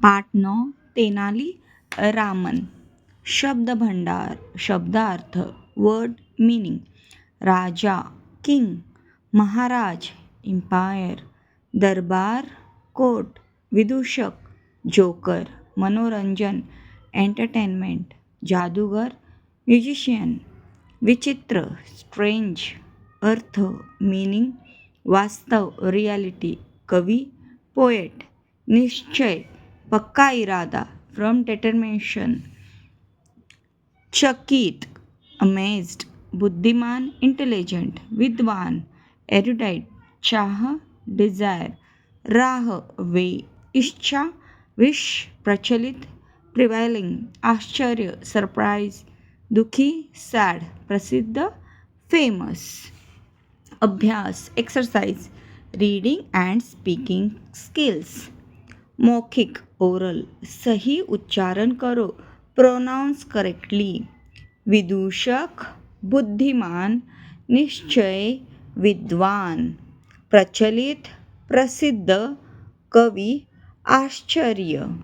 पाठ 9 तेनाली रामन. शब्दभंडार, शब्दार्थ, word meaning. राजा, king. Maharaj, empire. दरबार, court. विदूषक, joker. मनोरंजन, एंटरटेनमेंट. जादूगर, म्युझिशियन. विचित्र, स्ट्रेंज. अर्थ, मीनिंग. वास्तव, रियालिटी. कवी, पोएट. निश्चय, पक्का इरादा, फ्रॉम डिटर्मिनेशन. चकित, अमेज्ड. बुद्धिमान, इंटेलिजंट. विद्वान, एरुडाइट. चाह, डिझायर. राह, वे. इच्छा, विश. प्रचलित, प्रिव्हेलिंग. आश्चर्य, सरप्राईज. दुःखी, सॅड. प्रसिद्ध, फेमस. अभ्यास, exercise. Reading and speaking skills. मौखिक, ओरल. सही उच्चारण करो, प्रोनाउंस करेक्टली. विदूषक, बुद्धिमान. निश्चय, विद्वान. प्रचलित, प्रसिद्ध. कवी, आश्चर्य.